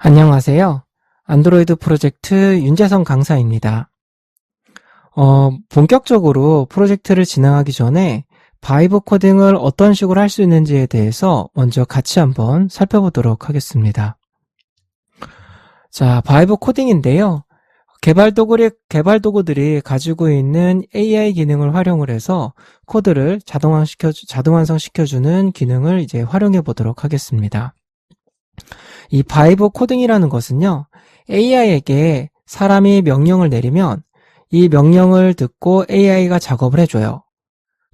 안녕하세요. 안드로이드 프로젝트 윤재성 강사입니다. 본격적으로 프로젝트를 진행하기 전에 바이브 코딩을 어떤 식으로 할 수 있는지에 대해서 먼저 같이 한번 살펴보도록 하겠습니다. 자, 바이브 코딩인데요. 개발 도구들이 가지고 있는 AI 기능을 활용을 해서 코드를 자동 완성시켜주는 기능을 이제 활용해 보도록 하겠습니다. 이 바이브 코딩이라는 것은요, AI에게 사람이 명령을 내리면 이 명령을 듣고 AI가 작업을 해줘요.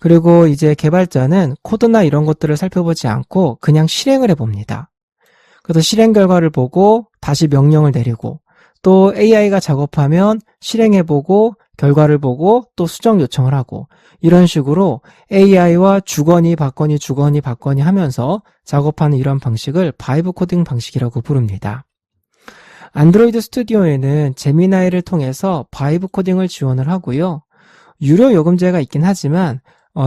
그리고 이제 개발자는 코드나 이런 것들을 살펴보지 않고 그냥 실행을 해봅니다. 그래서 실행 결과를 보고 다시 명령을 내리고 또 AI가 작업하면 실행해보고 결과를 보고 또 수정 요청을 하고 이런 식으로 AI와 주거니 받거니 하면서 작업하는 이런 방식을 바이브 코딩 방식이라고 부릅니다. 안드로이드 스튜디오에는 제미나이를 통해서 바이브 코딩을 지원을 하고요. 유료 요금제가 있긴 하지만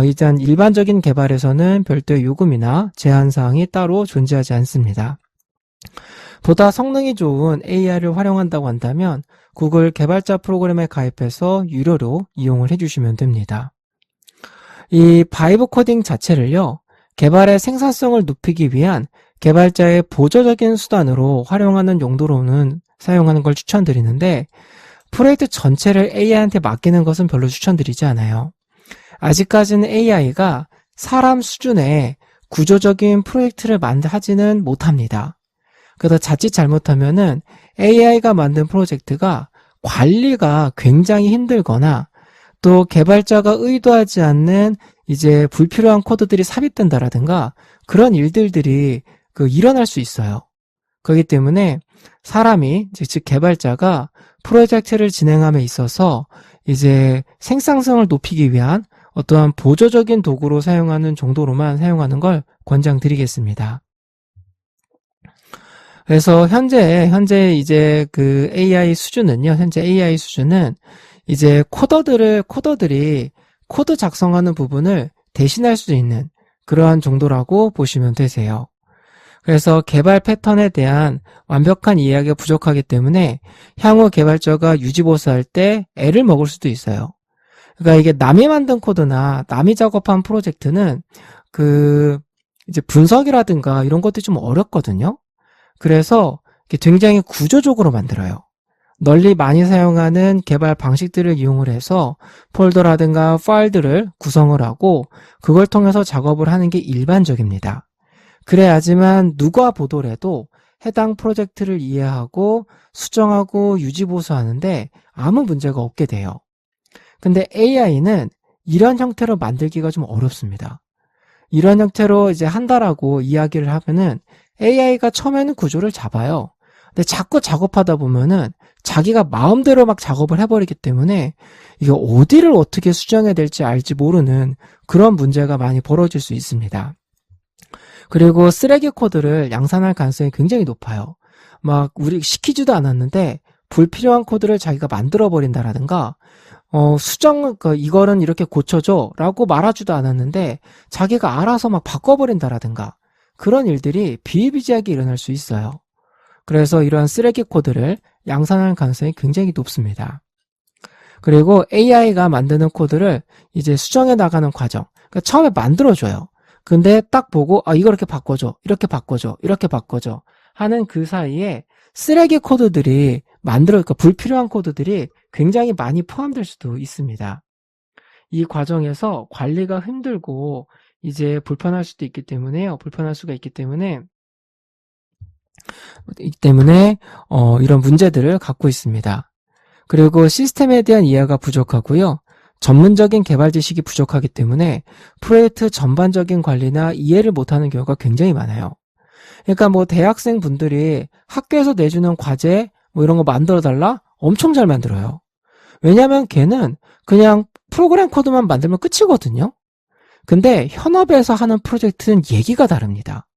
일단 일반적인 개발에서는 별도의 요금이나 제한사항이 따로 존재하지 않습니다. 보다 성능이 좋은 AI를 활용한다고 한다면 구글 개발자 프로그램에 가입해서 유료로 이용을 해주시면 됩니다. 이 바이브 코딩 자체를요, 개발의 생산성을 높이기 위한 개발자의 보조적인 수단으로 활용하는 용도로는 사용하는 걸 추천드리는데 프로젝트 전체를 AI한테 맡기는 것은 별로 추천드리지 않아요. 아직까지는 AI가 사람 수준의 구조적인 프로젝트를 하지는 못합니다. 그래서 자칫 잘못하면은 AI가 만든 프로젝트가 관리가 굉장히 힘들거나 또 개발자가 의도하지 않는 이제 불필요한 코드들이 삽입된다라든가 그런 일들이 일어날 수 있어요. 그렇기 때문에 사람이 즉 개발자가 프로젝트를 진행함에 있어서 이제 생산성을 높이기 위한 어떠한 보조적인 도구로 사용하는 정도로만 사용하는 걸 권장드리겠습니다. 그래서 현재 이제 현재 AI 수준은 이제 코더들이 코드 작성하는 부분을 대신할 수 있는 그러한 정도라고 보시면 되세요. 그래서 개발 패턴에 대한 완벽한 이해가 부족하기 때문에 향후 개발자가 유지보수할 때 애를 먹을 수도 있어요. 그러니까 이게 남이 만든 코드나 남이 작업한 프로젝트는 이제 분석이라든가 이런 것들이 좀 어렵거든요. 그래서 굉장히 구조적으로 만들어요. 널리 많이 사용하는 개발 방식들을 이용을 해서 폴더라든가 파일들을 구성을 하고 그걸 통해서 작업을 하는 게 일반적입니다. 그래야지만 누가 보더라도 해당 프로젝트를 이해하고 수정하고 유지보수하는데 아무 문제가 없게 돼요. 근데 AI는 이런 형태로 만들기가 좀 어렵습니다. 이런 형태로 이제 한다라고 이야기를 하면은 AI가 처음에는 구조를 잡아요. 근데 자꾸 작업하다 보면은 자기가 마음대로 막 작업을 해버리기 때문에 이게 어디를 어떻게 수정해야 될지 알지 모르는 그런 문제가 많이 벌어질 수 있습니다. 그리고 쓰레기 코드를 양산할 가능성이 굉장히 높아요. 막 우리 시키지도 않았는데 불필요한 코드를 자기가 만들어버린다라든가 이거는 이렇게 고쳐줘 라고 말하지도 않았는데 자기가 알아서 막 바꿔버린다라든가 그런 일들이 비일비재하게 일어날 수 있어요. 그래서 이러한 쓰레기 코드를 양산할 가능성이 굉장히 높습니다. 그리고 AI가 만드는 코드를 이제 수정해 나가는 과정. 그러니까 처음에 만들어줘요. 근데 딱 보고 이거 이렇게 바꿔줘 하는 그 사이에 쓰레기 코드들이 그러니까 불필요한 코드들이 굉장히 많이 포함될 수도 있습니다. 이 과정에서 관리가 힘들고 이제 불편할 수가 있기 때문에 이런 문제들을 갖고 있습니다. 그리고 시스템에 대한 이해가 부족하고요. 전문적인 개발 지식이 부족하기 때문에 프로젝트 전반적인 관리나 이해를 못하는 경우가 굉장히 많아요. 그러니까 대학생 분들이 학교에서 내주는 과제 이런 거 만들어달라? 엄청 잘 만들어요. 왜냐면 걔는 그냥 프로그램 코드만 만들면 끝이거든요. 근데 현업에서 하는 프로젝트는 얘기가 다릅니다.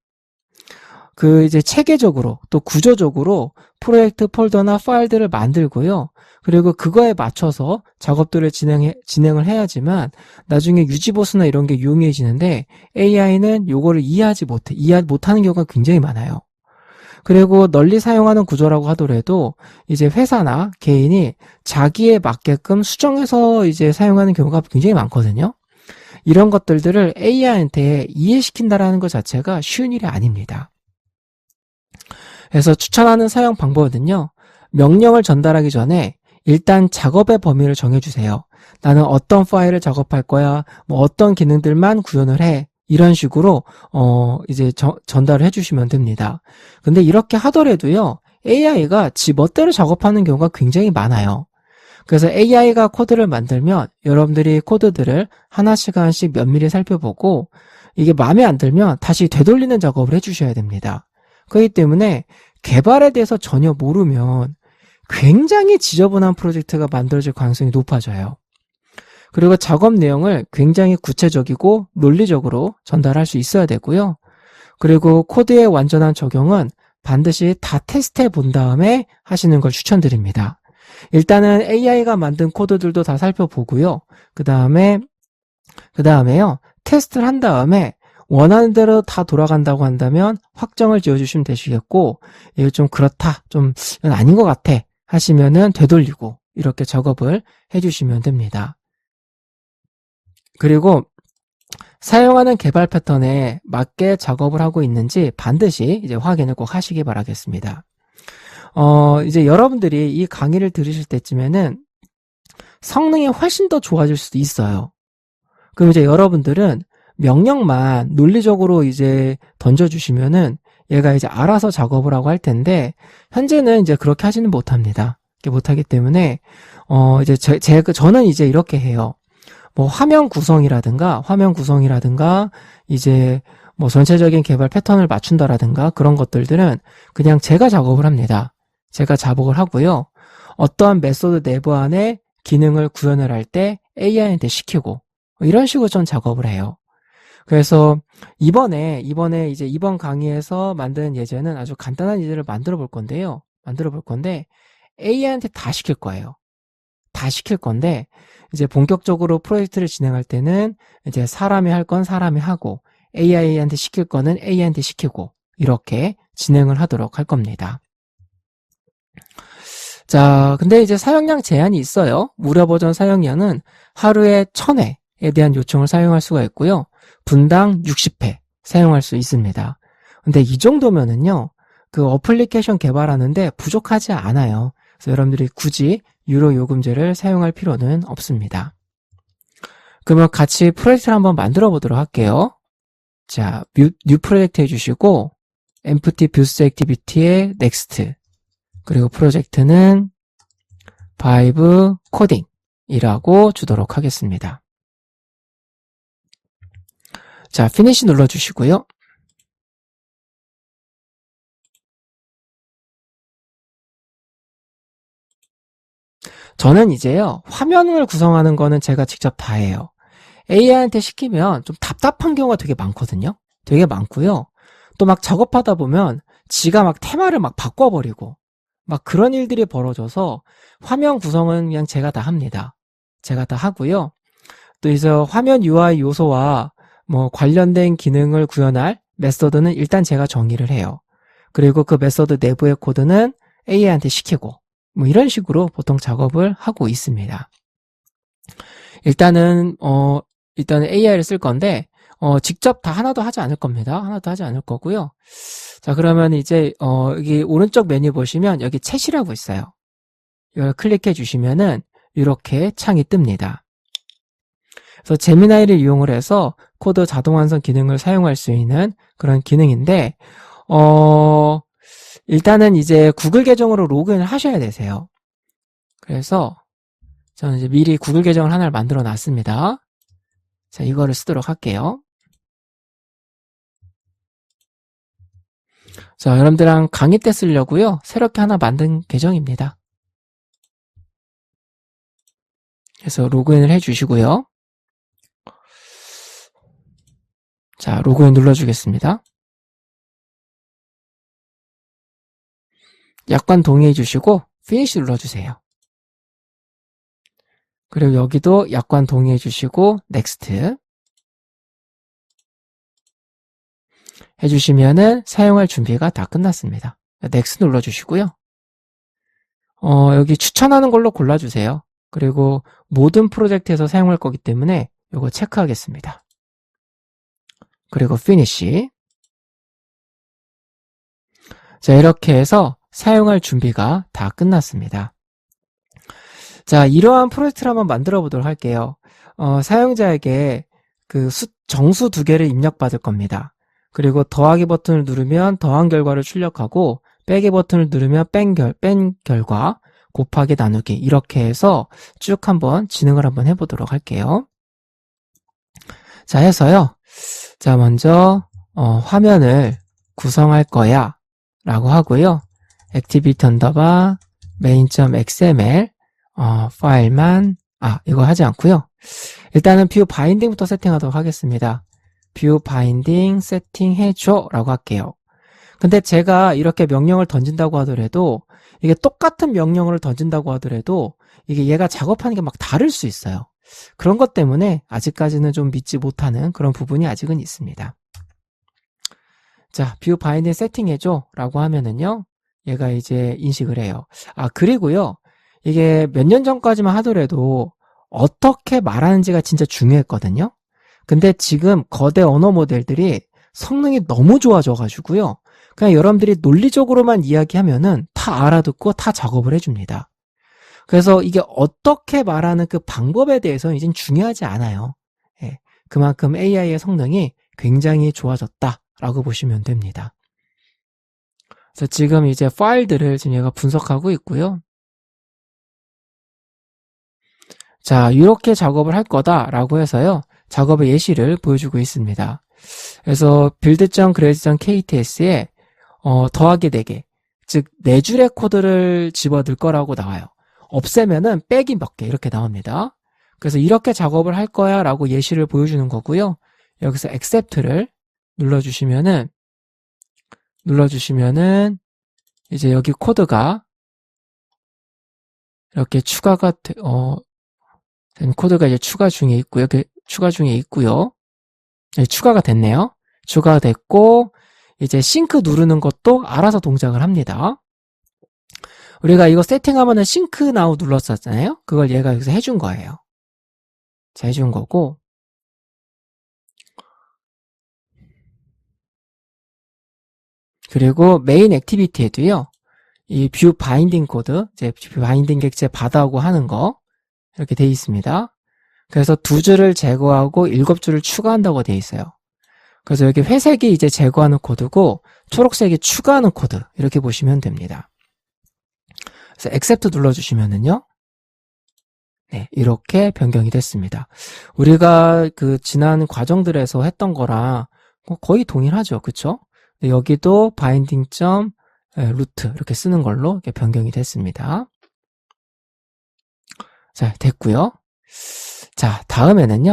이제 체계적으로 또 구조적으로 프로젝트 폴더나 파일들을 만들고요. 그리고 그거에 맞춰서 작업들을 진행을 해야지만 나중에 유지보수나 이런 게 유용해지는데 AI는 요거를 이해 못하는 경우가 굉장히 많아요. 그리고 널리 사용하는 구조라고 하더라도 이제 회사나 개인이 자기에 맞게끔 수정해서 이제 사용하는 경우가 굉장히 많거든요. 이런 것들을 AI한테 이해시킨다라는 것 자체가 쉬운 일이 아닙니다. 그래서 추천하는 사용 방법은요. 명령을 전달하기 전에 일단 작업의 범위를 정해주세요. 나는 어떤 파일을 작업할 거야, 뭐 어떤 기능들만 구현을 해. 이런 식으로 이제 전달을 해주시면 됩니다. 근데 이렇게 하더라도요, AI가 지 멋대로 작업하는 경우가 굉장히 많아요. 그래서 AI가 코드를 만들면 여러분들이 코드들을 하나씩 하나씩 면밀히 살펴보고 이게 마음에 안 들면 다시 되돌리는 작업을 해주셔야 됩니다. 그렇기 때문에 개발에 대해서 전혀 모르면 굉장히 지저분한 프로젝트가 만들어질 가능성이 높아져요. 그리고 작업 내용을 굉장히 구체적이고 논리적으로 전달할 수 있어야 되고요. 그리고 코드의 완전한 적용은 반드시 다 테스트해 본 다음에 하시는 걸 추천드립니다. 일단은 AI가 만든 코드들도 다 살펴보고요. 그 다음에요, 테스트를 한 다음에 원하는 대로 다 돌아간다고 한다면 확정을 지어주시면 되시겠고, 이거 좀 그렇다, 좀 이건 아닌 것 같아 하시면은 되돌리고 이렇게 작업을 해주시면 됩니다. 그리고 사용하는 개발 패턴에 맞게 작업을 하고 있는지 반드시 이제 확인을 꼭 하시기 바라겠습니다. 이제 여러분들이 이 강의를 들으실 때쯤에는 성능이 훨씬 더 좋아질 수도 있어요. 그럼 이제 여러분들은 명령만 논리적으로 이제 던져주시면은 얘가 이제 알아서 작업을 하고 할 텐데, 현재는 이제 그렇게 하지는 못합니다. 못하기 때문에, 이제 저는 이제 이렇게 해요. 뭐 화면 구성이라든가, 이제 뭐 전체적인 개발 패턴을 맞춘다라든가 그런 것들은 그냥 제가 작업을 합니다. 제가 작업을 하고요. 어떠한 메소드 내부 안에 기능을 구현을 할 때 AI한테 시키고, 이런 식으로 좀 작업을 해요. 그래서 이번에 이제 이번 강의에서 만든 예제는 아주 간단한 예제를 만들어 볼 건데 AI한테 다 시킬 거예요. 다 시킬 건데 이제 본격적으로 프로젝트를 진행할 때는 이제 사람이 할 건 사람이 하고 AI한테 시킬 거는 AI한테 시키고 이렇게 진행을 하도록 할 겁니다. 자, 근데 이제 사용량 제한이 있어요. 무료 버전 사용량은 하루에 1000회에 대한 요청을 사용할 수가 있고요. 분당 60회 사용할 수 있습니다. 근데 이 정도면은요, 그 어플리케이션 개발하는데 부족하지 않아요. 그래서 여러분들이 굳이 유료 요금제를 사용할 필요는 없습니다. 그러면 같이 프로젝트를 한번 만들어 보도록 할게요. 자, 뉴 프로젝트 해주시고, empty build activity에 next. 그리고 프로젝트는 vibe coding이라고 주도록 하겠습니다. 자, finish 눌러주시고요. 저는 이제요, 화면을 구성하는 거는 제가 직접 다 해요. AI한테 시키면 좀 답답한 경우가 되게 많거든요. 되게 많고요. 또 막 작업하다 보면 지가 막 테마를 막 바꿔버리고 막 그런 일들이 벌어져서 화면 구성은 그냥 제가 다 합니다. 제가 다 하고요. 또 이제 화면 UI 요소와 뭐 관련된 기능을 구현할 메서드는 일단 제가 정의를 해요. 그리고 그 메서드 내부의 코드는 AI한테 시키고 뭐 이런 식으로 보통 작업을 하고 있습니다. 일단은 AI를 쓸 건데 직접 다 하나도 하지 않을 겁니다. 하나도 하지 않을 거고요. 자, 그러면 이제 여기 오른쪽 메뉴 보시면 여기 챗이라고 있어요. 이걸 클릭해 주시면은 이렇게 창이 뜹니다. 그래서 제미나이를 이용을 해서 코드 자동 완성 기능을 사용할 수 있는 그런 기능인데 일단은 이제 구글 계정으로 로그인을 하셔야 되세요. 그래서 저는 이제 미리 구글 계정을 하나를 만들어 놨습니다. 자, 이거를 쓰도록 할게요. 자, 여러분들랑 강의 때 쓰려고요. 새롭게 하나 만든 계정입니다. 그래서 로그인을 해주시고요. 자, 로그인 눌러주겠습니다. 약관 동의해 주시고 피니시 눌러주세요. 그리고 여기도 약관 동의해 주시고 넥스트 해주시면은 사용할 준비가 다 끝났습니다. 넥스트 눌러주시고요. 여기 추천하는 걸로 골라주세요. 그리고 모든 프로젝트에서 사용할 거기 때문에 이거 체크하겠습니다. 그리고 피니시. 자, 이렇게 해서 사용할 준비가 다 끝났습니다. 자, 이러한 프로젝트를 한번 만들어 보도록 할게요. 사용자에게 그 정수 2개를 입력받을 겁니다. 그리고 더하기 버튼을 누르면 더한 결과를 출력하고 빼기 버튼을 누르면 뺀 결과 곱하기 나누기 이렇게 해서 쭉 한번 진행을 한번 해보도록 할게요. 자, 해서요. 자, 먼저 화면을 구성할 거야 라고 하고요. activity underbar main.xml 파일만 이거 하지 않고요. 일단은 뷰 바인딩부터 세팅하도록 하겠습니다. 뷰 바인딩 세팅해줘 라고 할게요. 근데 제가 이렇게 명령을 던진다고 하더라도 이게 똑같은 명령어를 던진다고 하더라도 이게 얘가 작업하는 게 막 다를 수 있어요. 그런 것 때문에 아직까지는 좀 믿지 못하는 그런 부분이 아직은 있습니다. 자, 뷰 바인딩 세팅해줘 라고 하면은요, 얘가 이제 인식을 해요. 그리고요, 이게 몇 년 전까지만 하더라도 어떻게 말하는지가 진짜 중요했거든요. 근데 지금 거대 언어 모델들이 성능이 너무 좋아져가지고요, 그냥 여러분들이 논리적으로만 이야기하면은 다 알아듣고 다 작업을 해줍니다. 그래서 이게 어떻게 말하는 그 방법에 대해서는 이젠 중요하지 않아요. 예, 그만큼 AI의 성능이 굉장히 좋아졌다라고 보시면 됩니다. 그래서 지금 이제 파일들을 지금 얘가 분석하고 있고요. 자, 이렇게 작업을 할 거다라고 해서요, 작업의 예시를 보여주고 있습니다. 그래서 build.grade.kts에 더하기 4개, 즉 4줄의 코드를 집어넣을 거라고 나와요. 없애면은 빼기 몇 개 이렇게 나옵니다. 그래서 이렇게 작업을 할 거야 라고 예시를 보여주는 거고요. 여기서 accept를 눌러주시면은 이제 여기 코드가 이렇게 추가가 된 코드가 이제 추가 중에 있고요. 네, 추가가 됐네요. 추가가 됐고 이제 싱크 누르는 것도 알아서 동작을 합니다. 우리가 이거 세팅하면은 싱크 나우 눌렀었잖아요. 그걸 얘가 여기서 해준 거예요. 자, 해준 거고, 그리고 메인 액티비티에도요, 이 뷰 바인딩 코드, 이제 뷰 바인딩 객체 받아오고 하는 거 이렇게 돼 있습니다. 그래서 2줄을 제거하고 7줄을 추가한다고 돼 있어요. 그래서 여기 회색이 이제 제거하는 코드고 초록색이 추가하는 코드 이렇게 보시면 됩니다. 그래서 accept 눌러주시면은요, 네, 이렇게 변경이 됐습니다. 우리가 그 지난 과정들에서 했던 거랑 거의 동일하죠, 그쵸? 여기도 binding.root 이렇게 쓰는 걸로 이렇게 변경이 됐습니다. 자, 됐고요. 자, 다음에는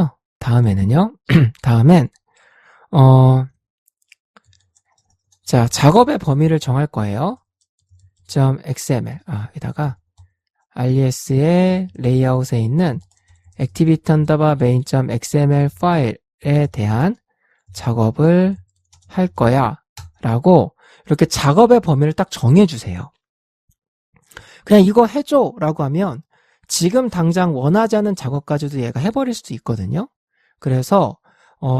자, 작업의 범위를 정할 거예요. .xml 여기다가 RES의 레이아웃에 있는 activity underbar main.xml 파일에 대한 작업을 할 거야 라고 이렇게 작업의 범위를 딱 정해주세요. 그냥 이거 해줘 라고 하면 지금 당장 원하지 않는 작업까지도 얘가 해버릴 수도 있거든요. 그래서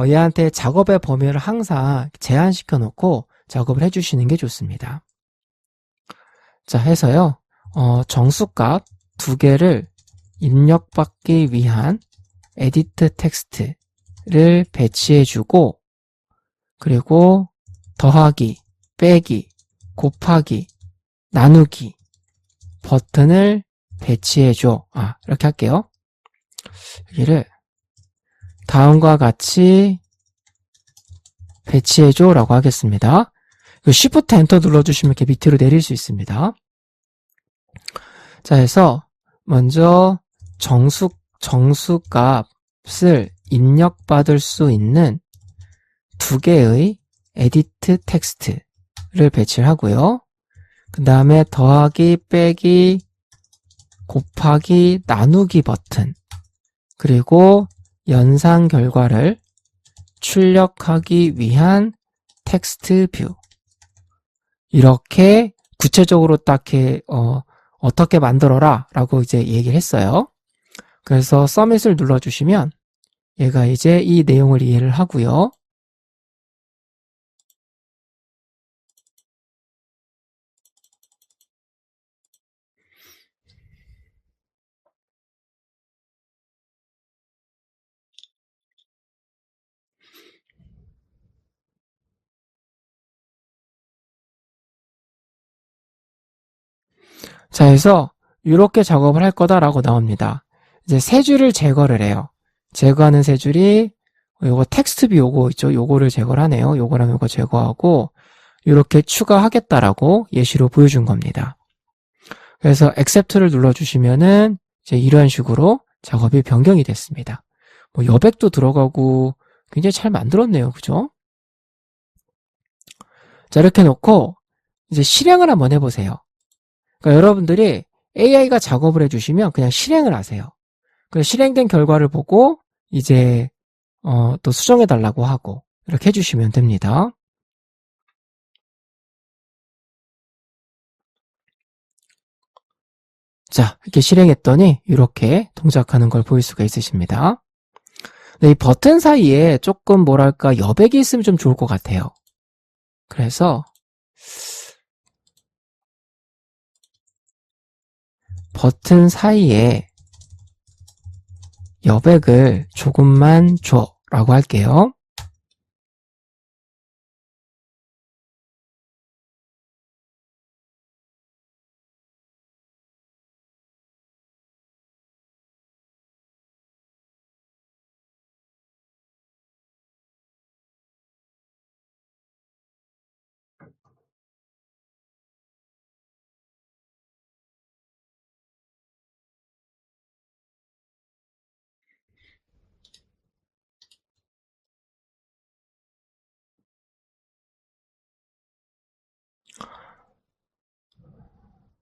얘한테 작업의 범위를 항상 제한시켜 놓고 작업을 해주시는 게 좋습니다. 자, 해서요, 정수값 2개를 입력받기 위한 edit 텍스트를 배치해주고, 그리고 더하기, 빼기, 곱하기, 나누기 버튼을 배치해줘. 이렇게 할게요. 여기를 다음과 같이 배치해줘 라고 하겠습니다. Shift 엔터 눌러주시면 이렇게 밑으로 내릴 수 있습니다. 자, 해서 먼저 정수값을 입력받을 수 있는 2개의 edit 텍스트를 배치를 하고요. 그 다음에 더하기, 빼기, 곱하기, 나누기 버튼, 그리고 연산 결과를 출력하기 위한 텍스트 뷰, 이렇게 구체적으로 딱히 어떻게 만들어라 라고 이제 얘기를 했어요. 그래서 서밋을 눌러주시면 얘가 이제 이 내용을 이해를 하고요. 자, 해서 이렇게 작업을 할 거다라고 나옵니다. 이제 세 줄을 제거를 해요. 제거하는 세 줄이 요거 텍스트뷰 요거 있죠? 요거를 제거를 하네요. 요거랑 요거 제거하고 이렇게 추가하겠다라고 예시로 보여준 겁니다. 그래서 accept를 눌러주시면은 이제 이런 식으로 작업이 변경이 됐습니다. 뭐 여백도 들어가고 굉장히 잘 만들었네요. 그죠? 자, 이렇게 놓고 이제 실행을 한번 해보세요. 그러니까 여러분들이 AI가 작업을 해주시면 그냥 실행을 하세요. 그 실행된 결과를 보고 이제 또 수정해 달라고 하고 이렇게 해주시면 됩니다. 자, 이렇게 실행했더니 이렇게 동작하는 걸 보일 수가 있으십니다. 네, 이 버튼 사이에 조금 뭐랄까 여백이 있으면 좀 좋을 것 같아요. 그래서 버튼 사이에 여백을 조금만 줘 라고 할게요.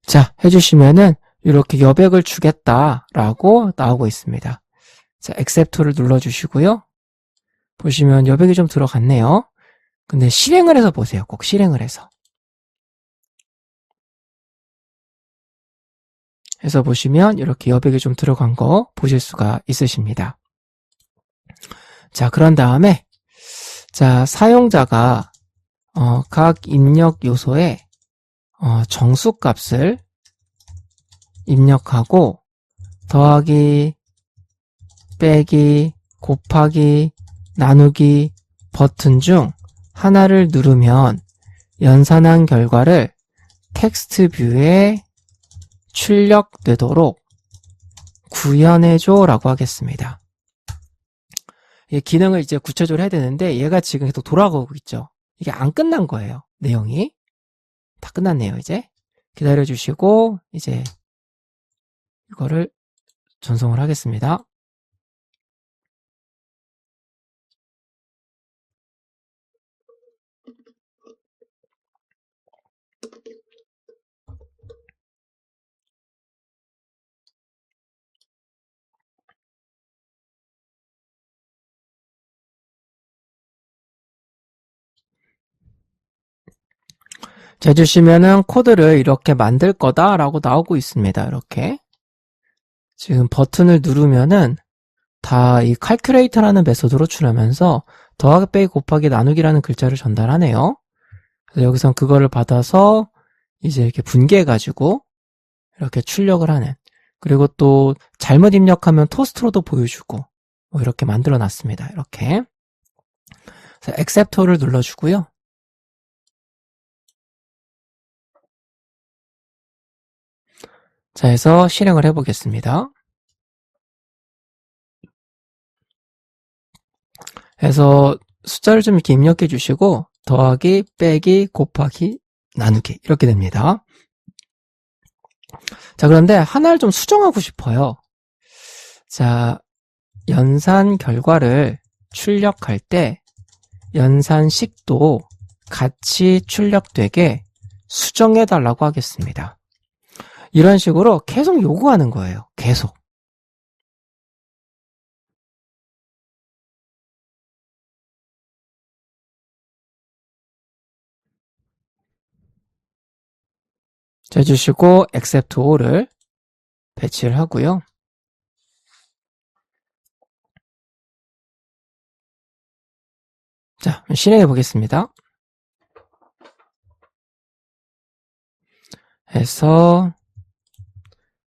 자, 해주시면은 이렇게 여백을 주겠다라고 나오고 있습니다. 자, accept를 눌러주시고요. 보시면 여백이 좀 들어갔네요. 근데 실행을 해서 보세요. 꼭 실행을 해서. 해서 보시면 이렇게 여백이 좀 들어간 거 보실 수가 있으십니다. 자, 그런 다음에 자, 사용자가 각 입력 요소에 정수값을 입력하고 더하기, 빼기, 곱하기, 나누기 버튼 중 하나를 누르면 연산한 결과를 텍스트 뷰에 출력되도록 구현해줘 라고 하겠습니다. 이 기능을 이제 구체적으로 해야 되는데 얘가 지금 계속 돌아가고 있죠. 이게 안 끝난 거예요. 내용이. 다 끝났네요, 이제. 기다려 주시고 이제 이거를 전송을 하겠습니다. 자, 해주시면은 코드를 이렇게 만들 거다라고 나오고 있습니다. 이렇게. 지금 버튼을 누르면은 다 이 calculate라는 메소드로 출하면서 더하기, 빼기, 곱하기, 나누기라는 글자를 전달하네요. 그래서 여기선 그거를 받아서 이제 이렇게 분개해가지고 이렇게 출력을 하는. 그리고 또 잘못 입력하면 토스트로도 보여주고 뭐 이렇게 만들어 놨습니다. 이렇게. 그래서 accept를 눌러주고요. 자, 해서 실행을 해보겠습니다. 해서 숫자를 좀 이렇게 입력해 주시고 더하기, 빼기, 곱하기, 나누기 이렇게 됩니다. 자, 그런데 하나를 좀 수정하고 싶어요. 자, 연산 결과를 출력할 때 연산식도 같이 출력되게 수정해 달라고 하겠습니다. 이런 식으로 계속 요구하는 거예요. 계속. 해주시고 accept all을 배치를 하고요. 자, 실행해 보겠습니다. 해서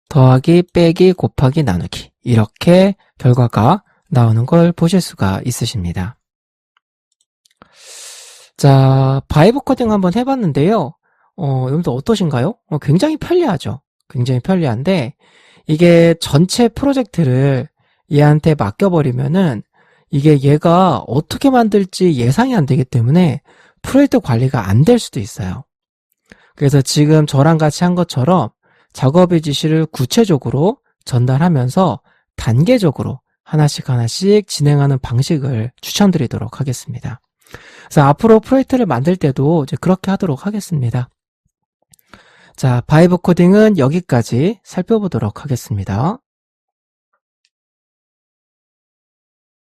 더하기, 빼기, 곱하기, 나누기 이렇게 결과가 나오는 걸 보실 수가 있으십니다. 자, 바이브 코딩 한번 해봤는데요. 여러분들 어떠신가요? 굉장히 편리하죠. 굉장히 편리한데 이게 전체 프로젝트를 얘한테 맡겨버리면은 이게 얘가 어떻게 만들지 예상이 안 되기 때문에 프로젝트 관리가 안 될 수도 있어요. 그래서 지금 저랑 같이 한 것처럼 작업의 지시를 구체적으로 전달하면서 단계적으로 하나씩 진행하는 방식을 추천드리도록 하겠습니다. 그래서 앞으로 프로젝트를 만들 때도 이제 그렇게 하도록 하겠습니다. 자, 바이브 코딩은 여기까지 살펴보도록 하겠습니다.